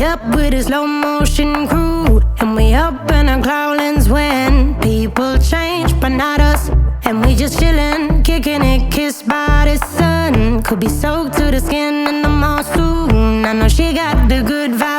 up with a slow motion crew, and we up in our growlings when people change, but not us. And we just chillin', kicking it, kissed by the sun. Could be soaked to the skin in the mall soon. I know she got the good vibe.